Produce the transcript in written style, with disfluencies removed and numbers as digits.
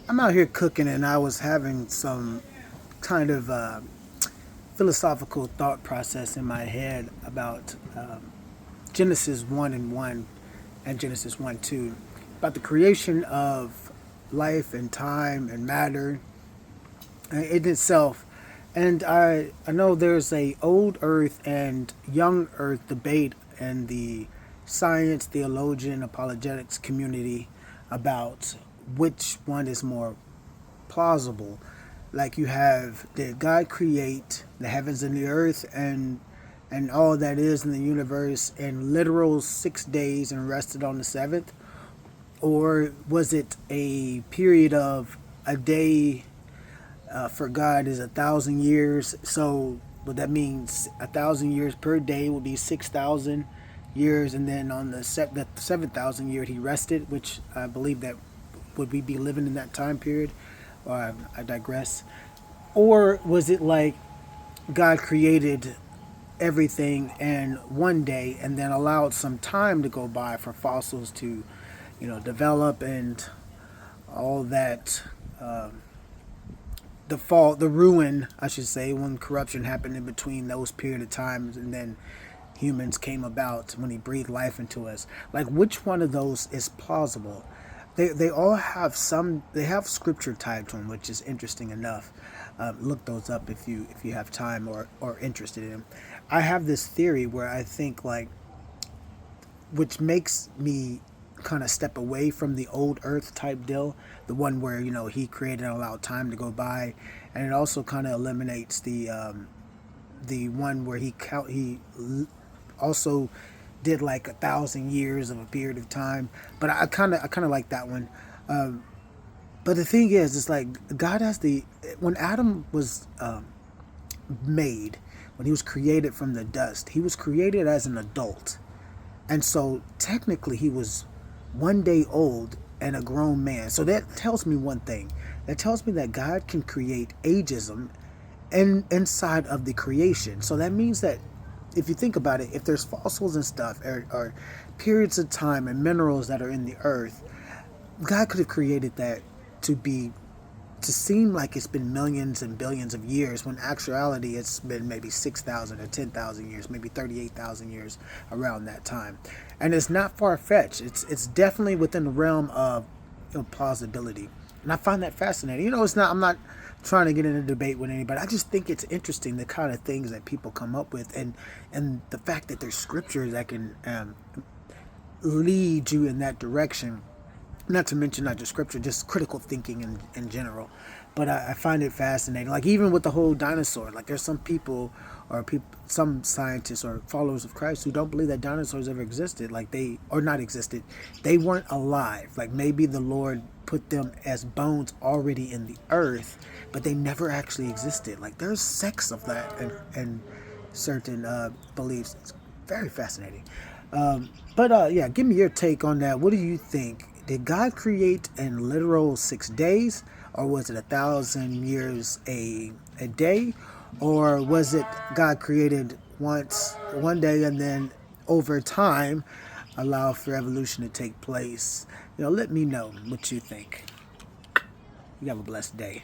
I'm out here cooking, and I was having some kind of philosophical thought process in my head about Genesis 1 and 1 and Genesis 1 2, about the creation of life and time and matter in itself. And I know there's a old earth and young earth debate in the science, theologian, apologetics community about which one is more plausible. Like you have, did God create the heavens and the earth and all that is in the universe in literal 6 days and rested on the seventh? Or was it a period of a day for God is 1,000 years? So what that means, 1,000 years per day would be 6,000 years, and then on the 7,000 year he rested, which I believe that would we be living in that time period? I digress. Or was it like God created everything in one day and then allowed some time to go by for fossils to, develop and all that, the fall, the ruin, I should say, when corruption happened in between those period of times, and then humans came about when he breathed life into us. Like, which one of those is plausible? They all have they have scripture tied to them, which is interesting enough. Look those up if you have time or interested in them. I have this theory where I think, like, which makes me kind of step away from the old earth type deal, the one where he created and allowed time to go by, and it also kind of eliminates the one where he also did like 1,000 years of a period of time. But I kind of like that one. But the thing is, it's like God has when Adam was made, when he was created from the dust, he was created as an adult. And so technically he was 1 day old and a grown man. So that tells me one thing. That tells me that God can create ageism inside of the creation. So that means that if you think about it, if there's fossils and stuff, or periods of time and minerals that are in the earth, God could have created that to be to seem like it's been millions and billions of years, when actuality it's been maybe 6,000 or 10,000 years, maybe 38,000 years, around that time. And it's not far-fetched. It's definitely within the realm of plausibility. And I find that fascinating. It's not, I'm not trying to get in a debate with anybody. I just think it's interesting, the kind of things that people come up with, and the fact that there's scriptures that can lead you in that direction. Not to mention not just scripture, just critical thinking in general. But I find it fascinating. Like, even with the whole dinosaur, like, there's some people, some scientists or followers of Christ, who don't believe that dinosaurs ever existed. Like, or not existed. They weren't alive. Like, maybe the Lord put them as bones already in the earth, but they never actually existed. Like, there's sects of that and certain beliefs. It's very fascinating. But yeah, give me your take on that. What do you think? Did God create in literal 6 days, or was it 1,000 years a day, or was it God created once 1 day and then over time allow for evolution to take place? Let me know what you think. You have a blessed day.